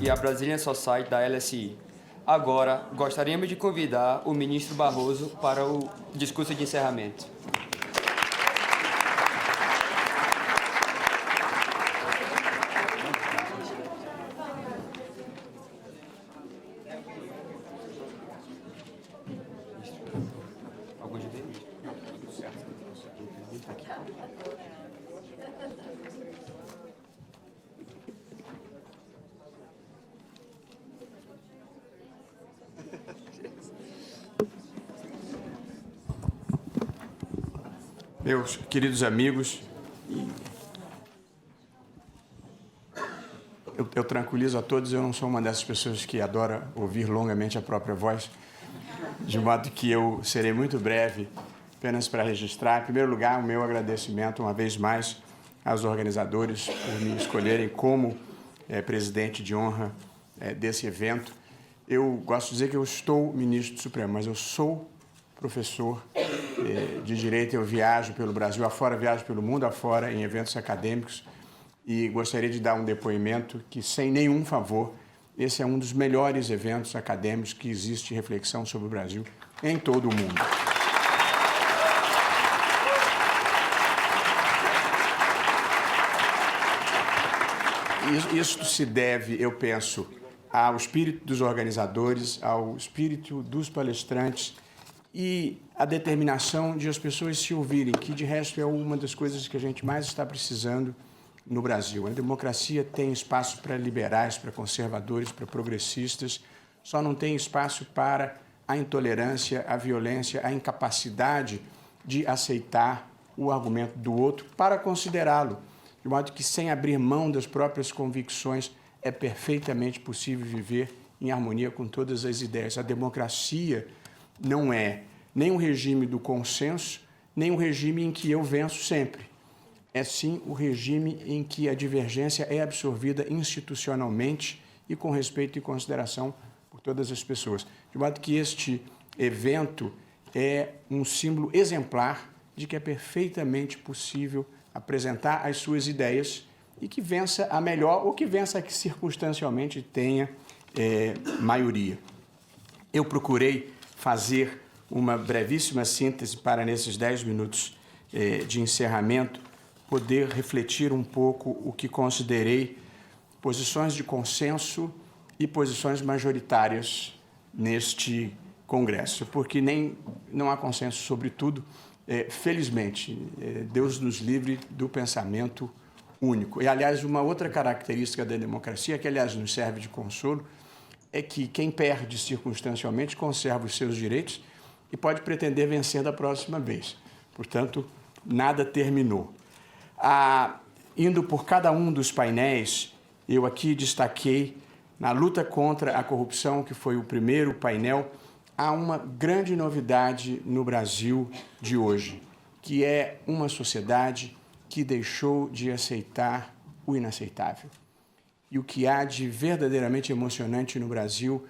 e a Brazilian Society da LSI. Agora, gostaríamos de convidar o ministro Barroso para o discurso de encerramento. Meus queridos amigos, eu tranquilizo a todos, eu não sou uma dessas pessoas que adora ouvir longamente a própria voz, de modo que eu serei muito breve, apenas para registrar. Em primeiro lugar, o meu agradecimento, uma vez mais, aos organizadores por me escolherem como presidente de honra desse evento. Eu gosto de dizer que eu estou ministro do Supremo, mas eu sou professor de Direito. Eu viajo pelo Brasil afora, viajo pelo mundo afora em eventos acadêmicos e gostaria de dar um depoimento que, sem nenhum favor, esse é um dos melhores eventos acadêmicos que existe reflexão sobre o Brasil em todo o mundo. Isso se deve, eu penso, ao espírito dos organizadores, ao espírito dos palestrantes e a determinação de as pessoas se ouvirem, que de resto é uma das coisas que a gente mais está precisando no Brasil. A democracia tem espaço para liberais, para conservadores, para progressistas, só não tem espaço para a intolerância, a violência, a incapacidade de aceitar o argumento do outro para considerá-lo, de modo que, sem abrir mão das próprias convicções, é perfeitamente possível viver em harmonia com todas as ideias. A democracia não é nem um regime do consenso, nem um regime em que eu venço sempre. É sim o regime em que a divergência é absorvida institucionalmente e com respeito e consideração por todas as pessoas. De modo que este evento é um símbolo exemplar de que é perfeitamente possível apresentar as suas ideias e que vença a melhor ou que vença a que circunstancialmente tenha maioria. Eu procurei fazer uma brevíssima síntese para, nesses 10 minutos de encerramento, poder refletir um pouco o que considerei posições de consenso e posições majoritárias neste Congresso, porque não há consenso sobre tudo. Felizmente, Deus nos livre do pensamento único. E, aliás, uma outra característica da democracia, que, aliás, nos serve de consolo, é que quem perde circunstancialmente conserva os seus direitos e pode pretender vencer da próxima vez. Portanto, nada terminou. Indo por cada um dos painéis, eu aqui destaquei, na luta contra a corrupção, que foi o primeiro painel, há uma grande novidade no Brasil de hoje, que é uma sociedade que deixou de aceitar o inaceitável. E o que há de verdadeiramente emocionante no Brasil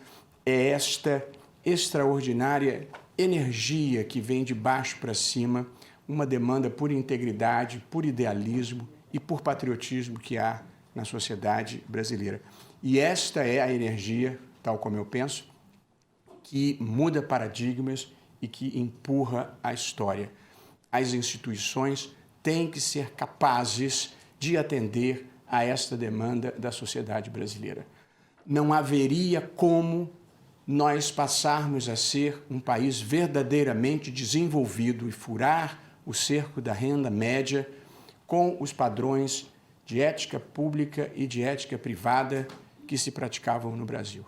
é esta extraordinária energia que vem de baixo para cima, uma demanda por integridade, por idealismo e por patriotismo que há na sociedade brasileira. E esta é a energia, tal como eu penso, que muda paradigmas e que empurra a história. As instituições têm que ser capazes de atender a esta demanda da sociedade brasileira. Não haveria como nós passarmos a ser um país verdadeiramente desenvolvido e furar o cerco da renda média com os padrões de ética pública e de ética privada que se praticavam no Brasil.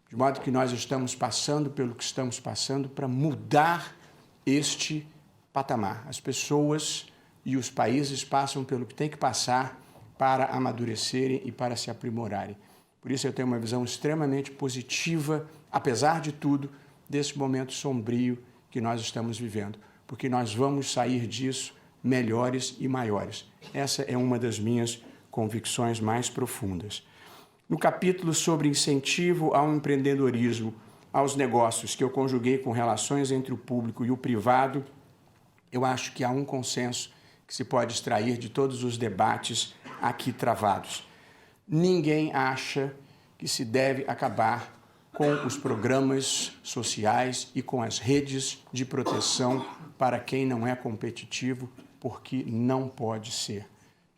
De modo que nós estamos passando pelo que estamos passando para mudar este patamar. As pessoas e os países passam pelo que tem que passar para amadurecerem e para se aprimorarem. Por isso eu tenho uma visão extremamente positiva, apesar de tudo, desse momento sombrio que nós estamos vivendo, porque nós vamos sair disso melhores e maiores. Essa é uma das minhas convicções mais profundas. No capítulo sobre incentivo ao empreendedorismo, aos negócios, que eu conjuguei com relações entre o público e o privado, eu acho que há um consenso que se pode extrair de todos os debates aqui travados. Ninguém acha que se deve acabar com os programas sociais e com as redes de proteção para quem não é competitivo, porque não pode ser.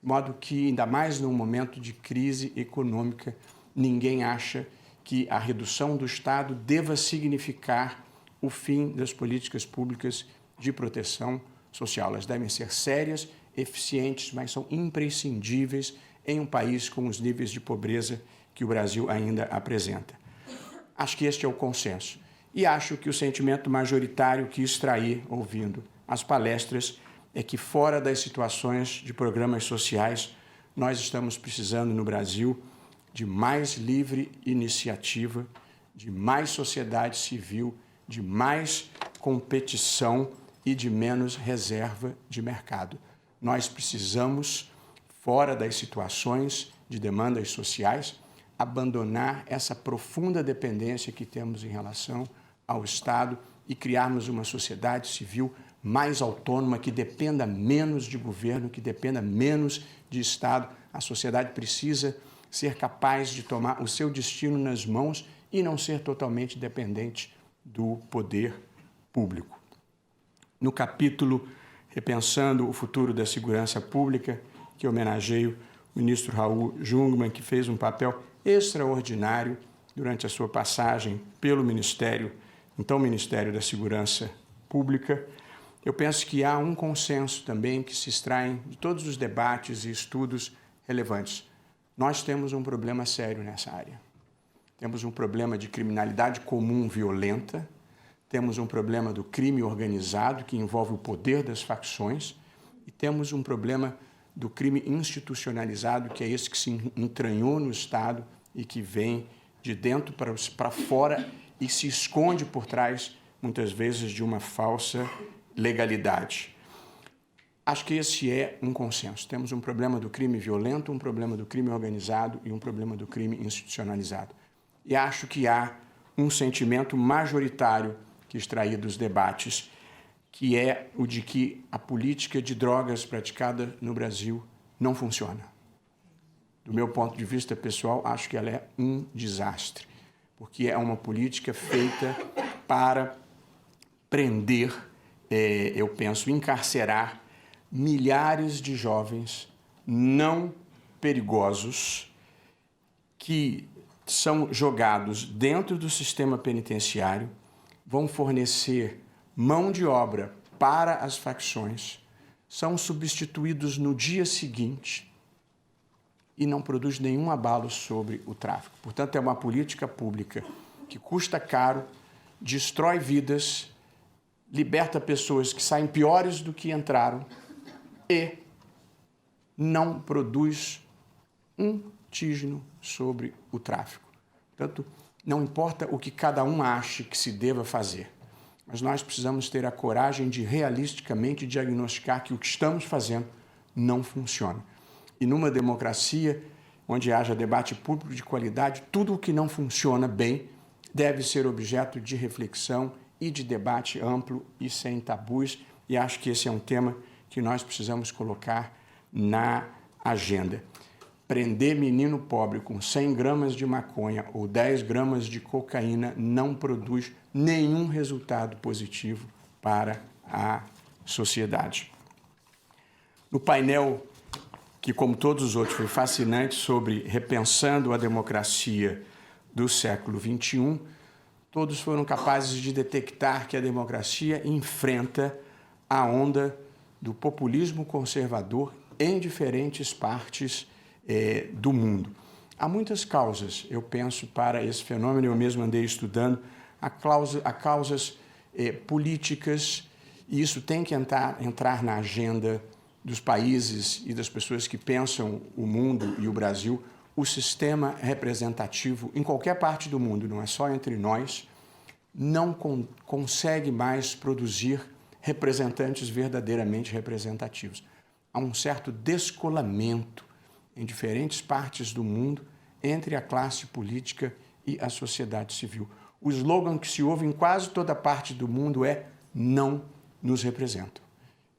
De modo que, ainda mais num momento de crise econômica, ninguém acha que a redução do Estado deva significar o fim das políticas públicas de proteção social. Elas devem ser sérias, eficientes, mas são imprescindíveis em um país com os níveis de pobreza que o Brasil ainda apresenta. Acho que este é o consenso. E acho que o sentimento majoritário que extraí ouvindo as palestras é que, fora das situações de programas sociais, nós estamos precisando no Brasil de mais livre iniciativa, de mais sociedade civil, de mais competição e de menos reserva de mercado. Nós precisamos, fora das situações de demandas sociais, abandonar essa profunda dependência que temos em relação ao Estado e criarmos uma sociedade civil mais autônoma, que dependa menos de governo, que dependa menos de Estado. A sociedade precisa ser capaz de tomar o seu destino nas mãos e não ser totalmente dependente do poder público. No capítulo Repensando o Futuro da Segurança Pública, que homenageio o ministro Raul Jungmann, que fez um papel extraordinário durante a sua passagem pelo Ministério da Segurança Pública, eu penso que há um consenso também que se extraem de todos os debates e estudos relevantes. Nós temos um problema sério nessa área. Temos um problema de criminalidade comum violenta, temos um problema do crime organizado, que envolve o poder das facções, e temos um problema do crime institucionalizado, que é esse que se entranhou no Estado e que vem de dentro para fora e se esconde por trás, muitas vezes, de uma falsa legalidade. Acho que esse é um consenso. Temos um problema do crime violento, um problema do crime organizado e um problema do crime institucionalizado. E acho que há um sentimento majoritário que extraí dos debates, que é o de que a política de drogas praticada no Brasil não funciona. Do meu ponto de vista pessoal, acho que ela é um desastre, porque é uma política feita para prender, eu penso, encarcerar milhares de jovens não perigosos que são jogados dentro do sistema penitenciário, vão fornecer mão de obra para as facções, são substituídos no dia seguinte e não produz nenhum abalo sobre o tráfico. Portanto, é uma política pública que custa caro, destrói vidas, liberta pessoas que saem piores do que entraram e não produz um tígano sobre o tráfico. Portanto, não importa o que cada um ache que se deva fazer, mas nós precisamos ter a coragem de realisticamente diagnosticar que o que estamos fazendo não funciona. E numa democracia onde haja debate público de qualidade, tudo o que não funciona bem deve ser objeto de reflexão e de debate amplo e sem tabus, e acho que esse é um tema que nós precisamos colocar na agenda. Prender menino pobre com 100 gramas de maconha ou 10 gramas de cocaína não produz nenhum resultado positivo para a sociedade. No painel, que como todos os outros foi fascinante, sobre Repensando a Democracia do século XXI, todos foram capazes de detectar que a democracia enfrenta a onda do populismo conservador em diferentes partes do mundo. Há muitas causas, eu penso, para esse fenômeno. Eu mesmo andei estudando há causas políticas, e isso tem que entrar na agenda dos países e das pessoas que pensam o mundo e o Brasil. O sistema representativo, em qualquer parte do mundo, não é só entre nós, não consegue mais produzir representantes verdadeiramente representativos. Há um certo descolamento em diferentes partes do mundo entre a classe política e a sociedade civil. O slogan que se ouve em quase toda parte do mundo é "não nos representam".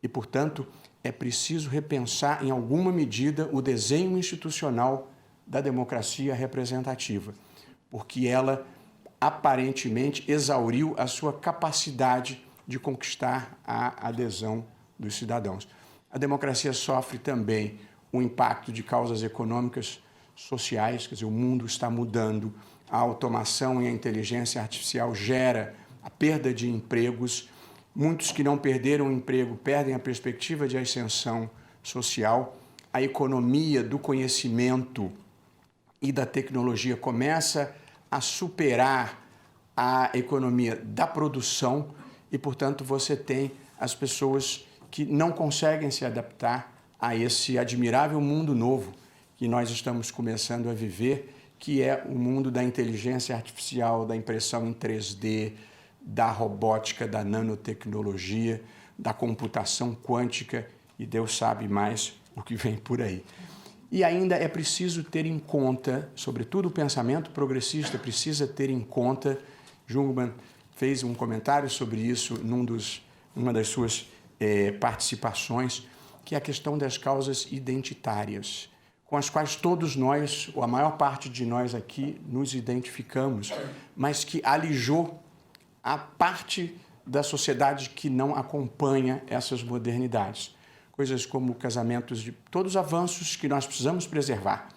E, portanto, é preciso repensar em alguma medida o desenho institucional da democracia representativa. porque ela aparentemente exauriu a sua capacidade de conquistar a adesão dos cidadãos. A democracia sofre também o impacto de causas econômicas, sociais, quer dizer, o mundo está mudando, a automação e a inteligência artificial gera a perda de empregos, muitos que não perderam o emprego perdem a perspectiva de ascensão social, a economia do conhecimento e da tecnologia começa a superar a economia da produção e, portanto, você tem as pessoas que não conseguem se adaptar a esse admirável mundo novo que nós estamos começando a viver, que é o mundo da inteligência artificial, da impressão em 3D, da robótica, da nanotecnologia, da computação quântica, e Deus sabe mais o que vem por aí. E ainda é preciso ter em conta, sobretudo o pensamento progressista precisa ter em conta, Jungmann fez um comentário sobre isso numa das suas participações, que é a questão das causas identitárias, com as quais todos nós, ou a maior parte de nós aqui, nos identificamos, mas que alijou a parte da sociedade que não acompanha essas modernidades. Coisas como casamentos, de todos os avanços que nós precisamos preservar.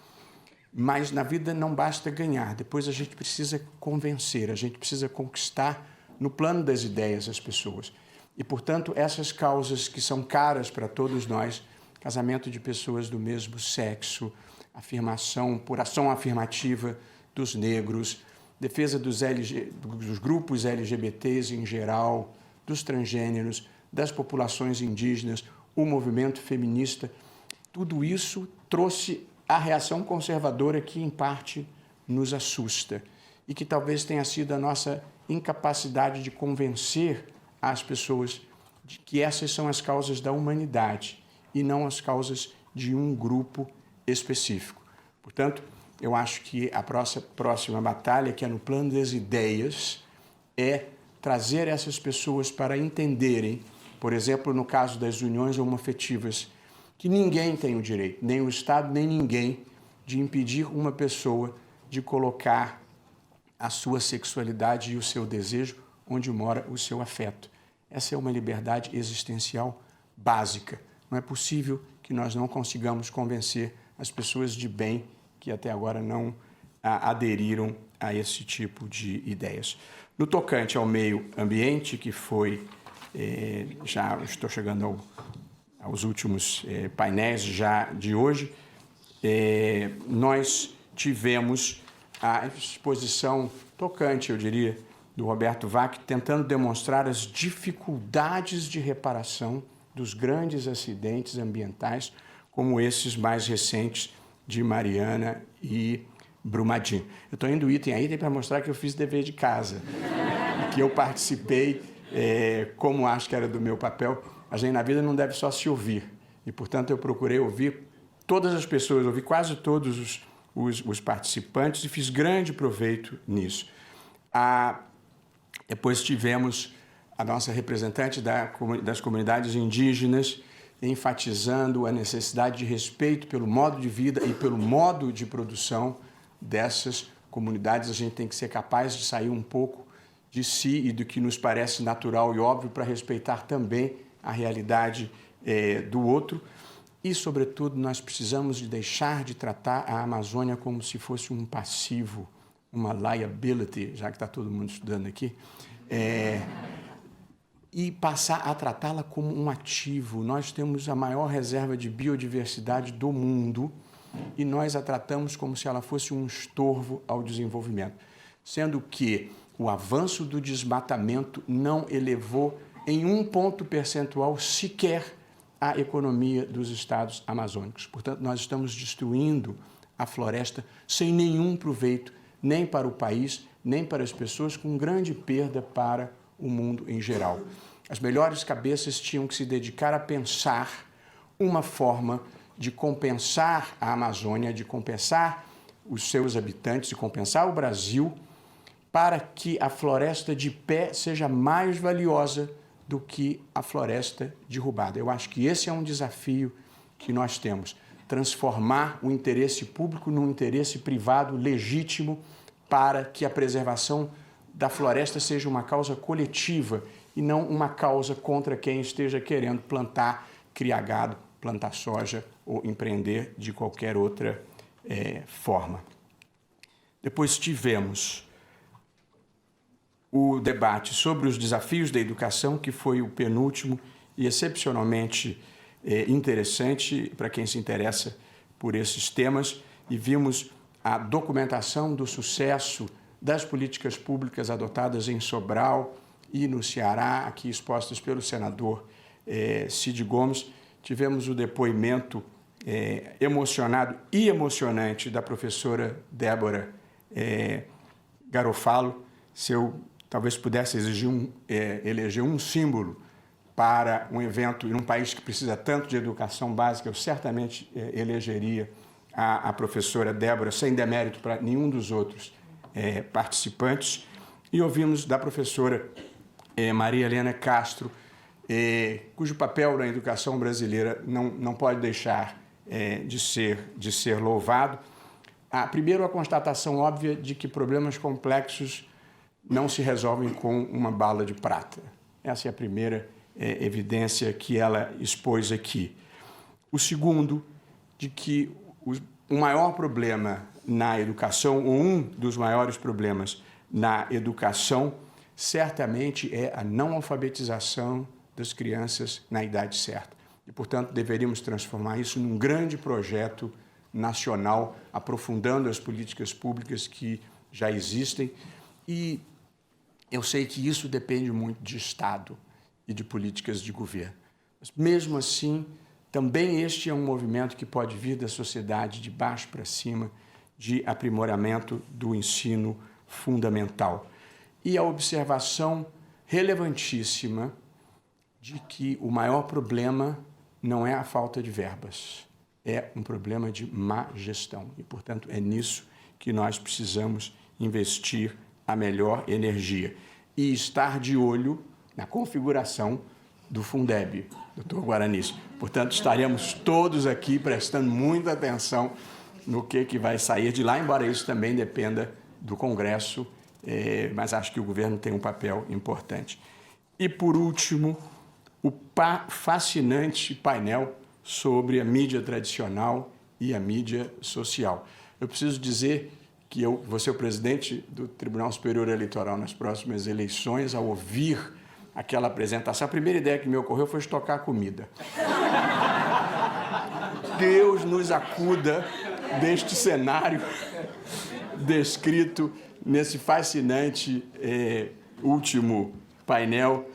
Mas na vida não basta ganhar, depois a gente precisa convencer, a gente precisa conquistar no plano das ideias as pessoas. E, portanto, essas causas que são caras para todos nós, casamento de pessoas do mesmo sexo, afirmação por ação afirmativa dos negros, defesa dos grupos LGBTs em geral, dos transgêneros, das populações indígenas, o movimento feminista, tudo isso trouxe a reação conservadora que, em parte, nos assusta e que talvez tenha sido a nossa incapacidade de convencer as pessoas de que essas são as causas da humanidade e não as causas de um grupo específico. Portanto, eu acho que a próxima batalha, que é no plano das ideias, é trazer essas pessoas para entenderem, por exemplo, no caso das uniões homoafetivas, que ninguém tem o direito, nem o Estado, nem ninguém, de impedir uma pessoa de colocar a sua sexualidade e o seu desejo onde mora o seu afeto. Essa é uma liberdade existencial básica. Não é possível que nós não consigamos convencer as pessoas de bem que até agora não aderiram a esse tipo de ideias. No tocante ao meio ambiente, que foi, já estou chegando aos últimos painéis já de hoje, nós tivemos a exposição tocante, eu diria, do Roberto Wack, tentando demonstrar as dificuldades de reparação dos grandes acidentes ambientais, como esses mais recentes de Mariana e Brumadinho. Eu estou indo item a item para mostrar que eu fiz dever de casa, que eu participei, como acho que era do meu papel. A gente na vida não deve só se ouvir, e, portanto, eu procurei ouvir todas as pessoas, ouvi quase todos os participantes e fiz grande proveito nisso. Depois tivemos a nossa representante das comunidades indígenas enfatizando a necessidade de respeito pelo modo de vida e pelo modo de produção dessas comunidades. A gente tem que ser capaz de sair um pouco de si e do que nos parece natural e óbvio para respeitar também a realidade do outro. E, sobretudo, nós precisamos de deixar de tratar a Amazônia como se fosse um passivo, uma liability, já que está todo mundo estudando aqui, e passar a tratá-la como um ativo. Nós temos a maior reserva de biodiversidade do mundo e nós a tratamos como se ela fosse um estorvo ao desenvolvimento, sendo que o avanço do desmatamento não elevou em um ponto percentual sequer a economia dos estados amazônicos. Portanto, nós estamos destruindo a floresta sem nenhum proveito, nem para o país, nem para as pessoas, com grande perda para o mundo em geral. As melhores cabeças tinham que se dedicar a pensar uma forma de compensar a Amazônia, de compensar os seus habitantes, de compensar o Brasil, para que a floresta de pé seja mais valiosa do que a floresta derrubada. Eu acho que esse é um desafio que nós temos, transformar o interesse público num interesse privado legítimo para que a preservação da floresta seja uma causa coletiva e não uma causa contra quem esteja querendo plantar, criar gado, plantar soja ou empreender de qualquer outra forma. Depois tivemos o debate sobre os desafios da educação, que foi o penúltimo e excepcionalmente interessante para quem se interessa por esses temas, e vimos a documentação do sucesso das políticas públicas adotadas em Sobral e no Ceará, aqui expostas pelo senador Cid Gomes. Tivemos o depoimento emocionado e emocionante da professora Débora Garofalo. Se eu talvez pudesse eleger um símbolo para um evento em um país que precisa tanto de educação básica, eu certamente elegeria a professora Débora, sem demérito para nenhum dos outros participantes. E ouvimos da professora Maria Helena Castro, cujo papel na educação brasileira não pode deixar de ser louvado. Primeiro, a constatação óbvia de que problemas complexos não se resolvem com uma bala de prata. Essa é a primeira evidência que ela expôs aqui. O segundo, de que o maior problema na educação, ou um dos maiores problemas na educação, certamente é a não alfabetização das crianças na idade certa. E, portanto, deveríamos transformar isso num grande projeto nacional, aprofundando as políticas públicas que já existem. E eu sei que isso depende muito de Estado e de políticas de governo. Mas, mesmo assim, também este é um movimento que pode vir da sociedade de baixo para cima, de aprimoramento do ensino fundamental. E a observação relevantíssima de que o maior problema não é a falta de verbas, é um problema de má gestão. E, portanto, é nisso que nós precisamos investir a melhor energia e estar de olho na configuração do Fundeb, Dr. Guaranis. Portanto, estaremos todos aqui prestando muita atenção no que vai sair de lá, embora isso também dependa do Congresso, mas acho que o governo tem um papel importante. E, por último, o fascinante painel sobre a mídia tradicional e a mídia social. Eu preciso dizer que eu vou ser o presidente do Tribunal Superior Eleitoral nas próximas eleições. Ao ouvir aquela apresentação, a primeira ideia que me ocorreu foi estocar a comida. Deus nos acuda deste cenário descrito nesse fascinante último painel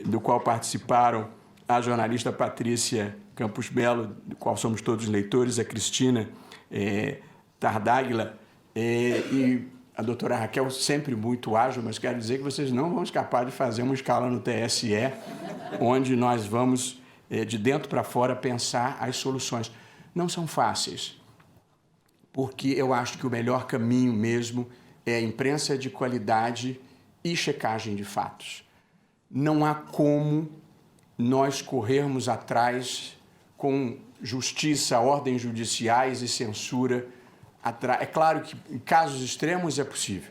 do qual participaram a jornalista Patrícia Campos Melo, do qual somos todos leitores, a Cristina Tardáguila e a doutora Raquel, sempre muito ágil, mas quero dizer que vocês não vão escapar de fazer uma escala no TSE, onde nós vamos, de dentro para fora, pensar as soluções. Não são fáceis, porque eu acho que o melhor caminho mesmo é a imprensa de qualidade e checagem de fatos. Não há como nós corrermos atrás com justiça, ordens judiciais e censura. É claro que em casos extremos é possível,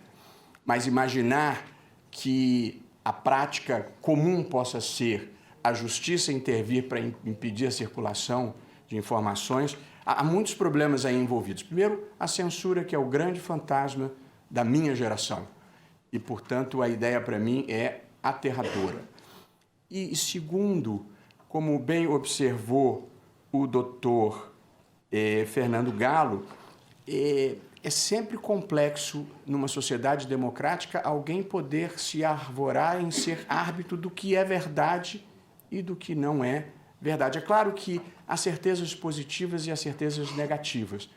mas imaginar que a prática comum possa ser a justiça intervir para impedir a circulação de informações, há muitos problemas aí envolvidos. Primeiro, a censura, que é o grande fantasma da minha geração. E, portanto, a ideia para mim é aterradora. E, segundo, como bem observou o doutor Fernando Galo, é sempre complexo, numa sociedade democrática, alguém poder se arvorar em ser árbitro do que é verdade e do que não é verdade. É claro que há certezas positivas e há certezas negativas,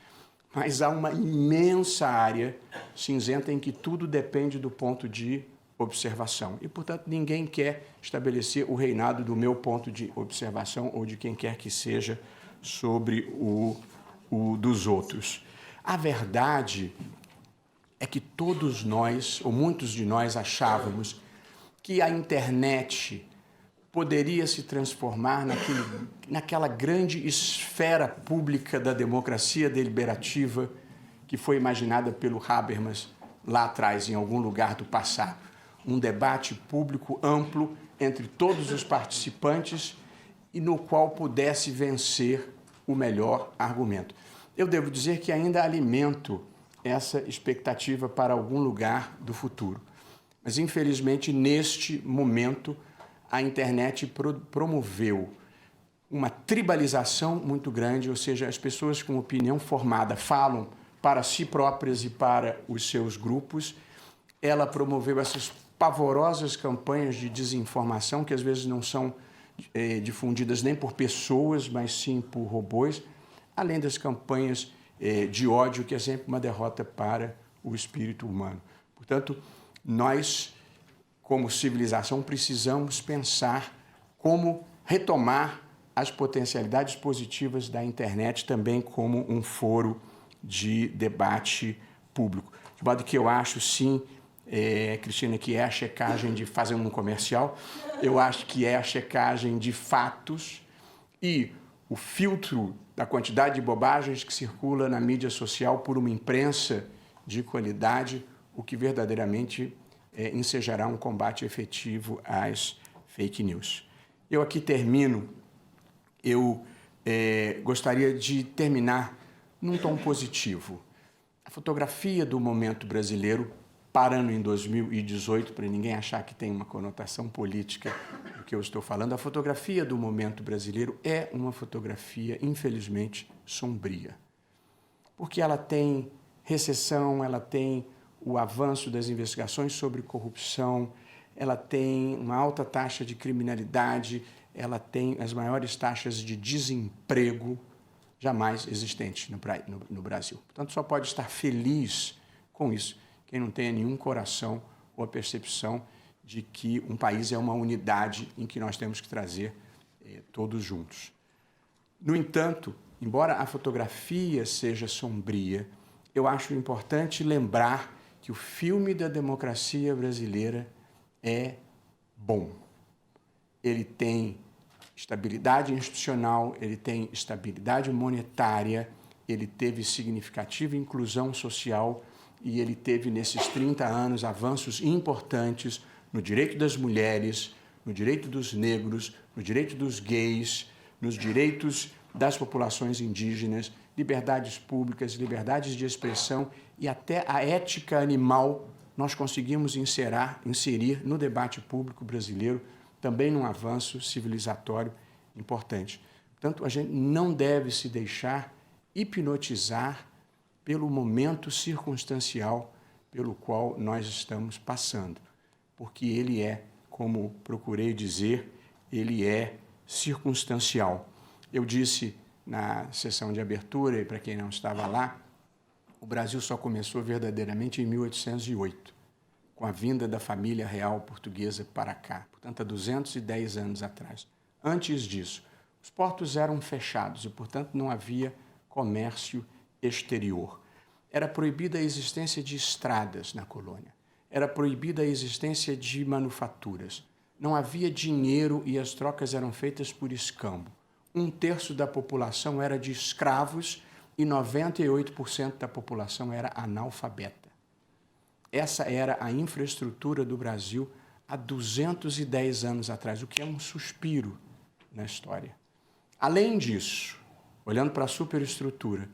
mas há uma imensa área cinzenta em que tudo depende do ponto de observação. E, portanto, ninguém quer estabelecer o reinado do meu ponto de observação ou de quem quer que seja sobre o dos outros. A verdade é que todos nós, ou muitos de nós, achávamos que a internet poderia se transformar naquela grande esfera pública da democracia deliberativa que foi imaginada pelo Habermas lá atrás, em algum lugar do passado. Um debate público amplo entre todos os participantes e no qual pudesse vencer o melhor argumento. Eu devo dizer que ainda alimento essa expectativa para algum lugar do futuro. Mas, infelizmente, neste momento, a internet promoveu uma tribalização muito grande, ou seja, as pessoas com opinião formada falam para si próprias e para os seus grupos. Ela promoveu essas pavorosas campanhas de desinformação, que às vezes não são difundidas nem por pessoas, mas sim por robôs, além das campanhas de ódio, que é sempre uma derrota para o espírito humano. Portanto, nós, como civilização, precisamos pensar como retomar as potencialidades positivas da internet também como um foro de debate público. De modo que eu acho, sim, Cristina, que é a checagem de fazer um comercial, eu acho que é a checagem de fatos e o filtro da quantidade de bobagens que circula na mídia social por uma imprensa de qualidade, o que verdadeiramente ensejará um combate efetivo às fake news. Eu aqui termino. Eu gostaria de terminar num tom positivo. A fotografia do momento brasileiro, parando em 2018, para ninguém achar que tem uma conotação política do que eu estou falando, a fotografia do momento brasileiro é uma fotografia, infelizmente, sombria. Porque ela tem recessão, ela tem o avanço das investigações sobre corrupção, ela tem uma alta taxa de criminalidade, ela tem as maiores taxas de desemprego jamais existentes no Brasil. Portanto, só pode estar feliz com isso quem não tenha nenhum coração ou a percepção de que um país é uma unidade em que nós temos que trazer todos juntos. No entanto, embora a fotografia seja sombria, eu acho importante lembrar que o filme da democracia brasileira é bom. Ele tem estabilidade institucional, ele tem estabilidade monetária, ele teve significativa inclusão social e ele teve, nesses 30 anos, avanços importantes no direito das mulheres, no direito dos negros, no direito dos gays, nos direitos das populações indígenas, liberdades públicas, liberdades de expressão e até a ética animal nós conseguimos inserir no debate público brasileiro, também num avanço civilizatório importante. Portanto, a gente não deve se deixar hipnotizar pelo momento circunstancial pelo qual nós estamos passando, porque ele é, como procurei dizer, ele é circunstancial. Eu disse na sessão de abertura, e para quem não estava lá, o Brasil só começou verdadeiramente em 1808, com a vinda da família real portuguesa para cá, portanto, há 210 anos atrás. Antes disso, os portos eram fechados e, portanto, não havia comércio exterior. Era proibida a existência de estradas na colônia, era proibida a existência de manufaturas, não havia dinheiro e as trocas eram feitas por escambo. 1/3 da população era de escravos e 98% da população era analfabeta. Essa era a infraestrutura do Brasil há 210 anos atrás, o que é um suspiro na história. Além disso, olhando para a superestrutura,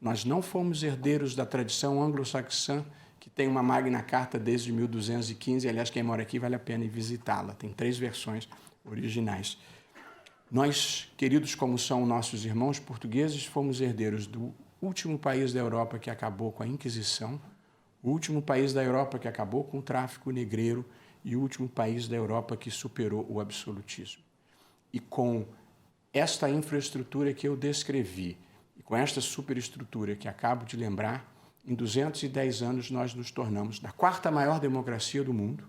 nós não fomos herdeiros da tradição anglo-saxã, que tem uma Magna Carta desde 1215, aliás, quem mora aqui vale a pena ir visitá-la, tem 3 versões originais. Nós, queridos como são nossos irmãos portugueses, fomos herdeiros do último país da Europa que acabou com a Inquisição, o último país da Europa que acabou com o tráfico negreiro e o último país da Europa que superou o absolutismo. E com esta infraestrutura que eu descrevi, e com esta superestrutura que acabo de lembrar, em 210 anos nós nos tornamos da 4ª maior democracia do mundo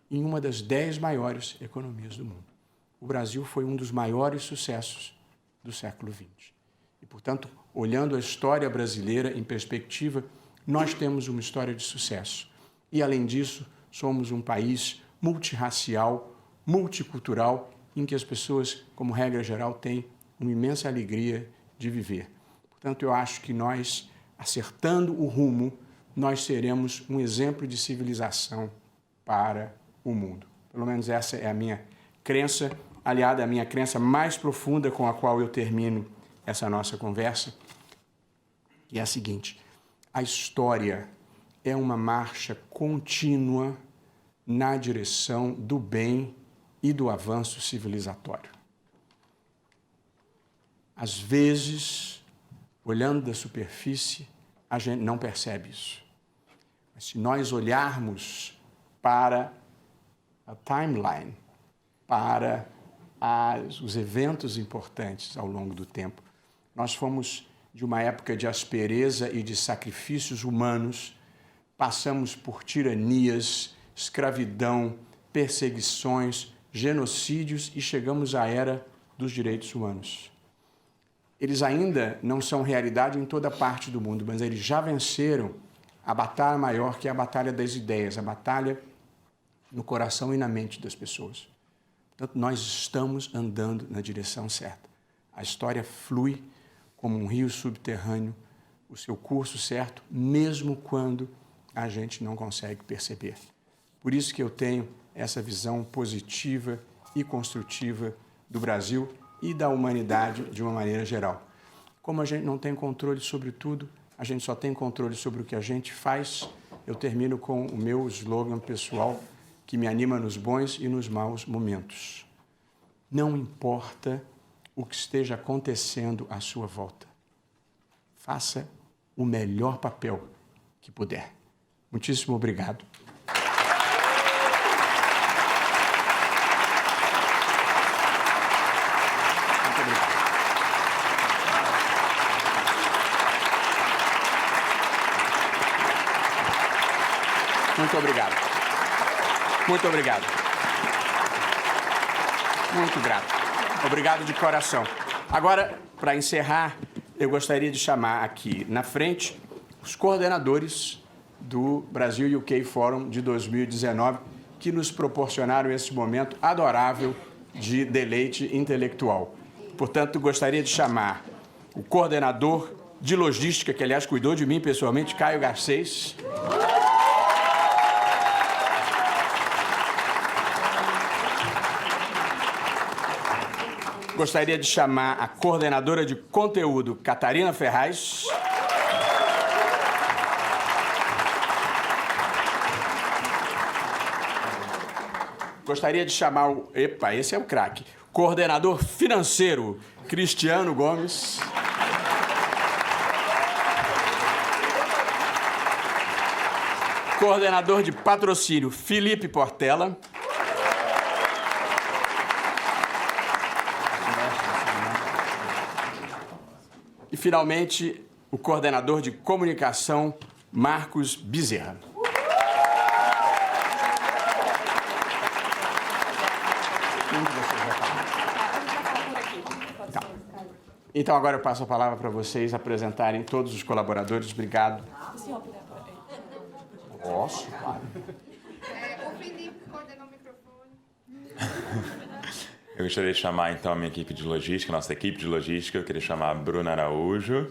em uma das 10 maiores economias do mundo. O Brasil foi um dos maiores sucessos do século XX. E, portanto, olhando a história brasileira em perspectiva, nós temos uma história de sucesso. E, além disso, somos um país multirracial, multicultural, em que as pessoas, como regra geral, têm uma imensa alegria de viver. Portanto, eu acho que nós, acertando o rumo, nós seremos um exemplo de civilização para o mundo. Pelo menos essa é a minha crença, aliada à minha crença mais profunda com a qual eu termino essa nossa conversa, que é a seguinte: a história é uma marcha contínua na direção do bem e do avanço civilizatório. Às vezes, olhando da superfície, a gente não percebe isso. Mas se nós olharmos para a timeline, para os eventos importantes ao longo do tempo, nós fomos de uma época de aspereza e de sacrifícios humanos, passamos por tiranias, escravidão, perseguições, genocídios e chegamos à era dos direitos humanos. Eles ainda não são realidade em toda parte do mundo, mas eles já venceram a batalha maior, que é a batalha das ideias, a batalha no coração e na mente das pessoas. Portanto, nós estamos andando na direção certa. A história flui como um rio subterrâneo, o seu curso certo, mesmo quando a gente não consegue perceber. Por isso que eu tenho essa visão positiva e construtiva do Brasil e da humanidade de uma maneira geral. Como a gente não tem controle sobre tudo, a gente só tem controle sobre o que a gente faz. Eu termino com o meu slogan pessoal, que me anima nos bons e nos maus momentos. Não importa o que esteja acontecendo à sua volta. Faça o melhor papel que puder. Muitíssimo obrigado. Muito obrigado. Muito obrigado. Muito grato. Obrigado de coração. Agora, para encerrar, eu gostaria de chamar aqui na frente os coordenadores do Brasil UK Forum de 2019, que nos proporcionaram esse momento adorável de deleite intelectual. Portanto, gostaria de chamar o coordenador de logística, que aliás cuidou de mim pessoalmente, Caio Garcês. Gostaria de chamar a coordenadora de conteúdo, Catarina Ferraz. Gostaria de chamar o... Epa, esse é o craque. Coordenador financeiro, Cristiano Gomes. Coordenador de patrocínio, Felipe Portela. E, finalmente, o coordenador de comunicação, Marcos Bezerra. Então, agora eu passo a palavra para vocês apresentarem todos os colaboradores. Obrigado. Posso? Claro. O Felipe coordena o microfone. Eu gostaria de chamar, então, a minha equipe de logística, nossa equipe de logística. Eu queria chamar a Bruna Araújo.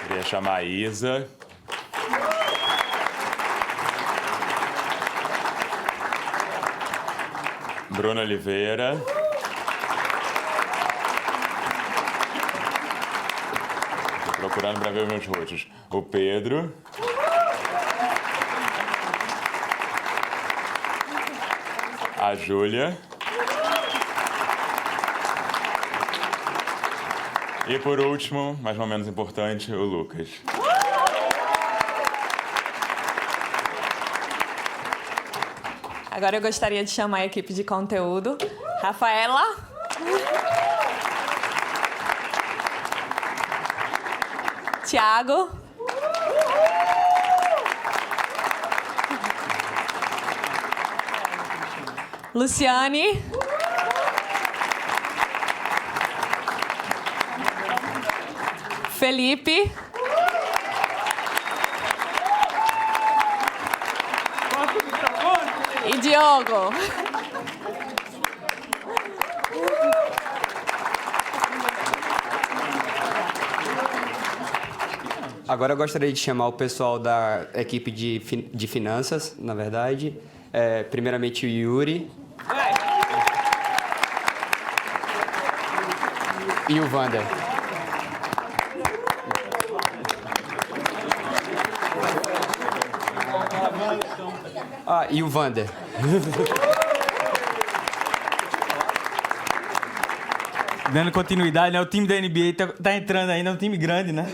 Eu queria chamar a Isa. Bruno Oliveira. Estou procurando para ver meus rostos. O Pedro. A Júlia. E por último, mas não menos importante, o Lucas. Agora eu gostaria de chamar a equipe de conteúdo. Rafaela. Tiago. Luciane. Felipe. E Diogo. Agora eu gostaria de chamar o pessoal da equipe de finanças, na verdade. Primeiramente o Yuri. E o Vander. E o Vander. Dando continuidade, né? O time da NBA tá entrando ainda, é um time grande, né?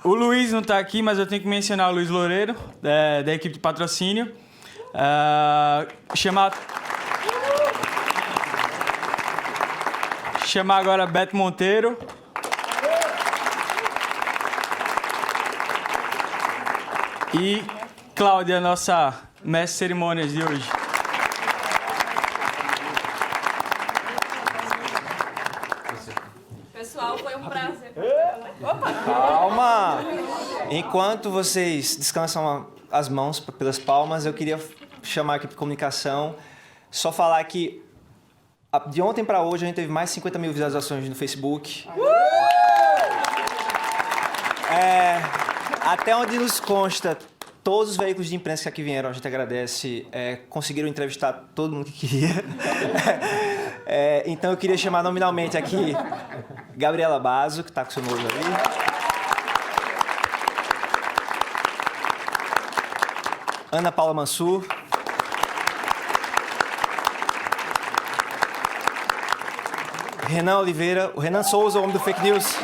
O Luiz não tá aqui, mas eu tenho que mencionar o Luiz Loureiro, da equipe de patrocínio. Chamar agora Beto Monteiro. E Cláudia, nossa mestre de cerimônias de hoje. Pessoal, foi um prazer. Calma! Enquanto vocês descansam as mãos pelas palmas, eu queria chamar aqui para comunicação, só falar que de ontem para hoje a gente teve mais de 50 mil visualizações no Facebook. Até onde nos consta, todos os veículos de imprensa que aqui vieram, a gente agradece, conseguiram entrevistar todo mundo que queria. Então eu queria chamar nominalmente aqui Gabriela Basso, que está com o seu noivo ali. Ana Paula Mansur. Renan Oliveira, o Renan Souza, o homem do Fake News.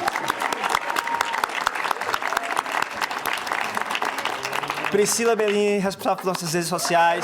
Priscila Bellini, responsável pelas nossas redes sociais.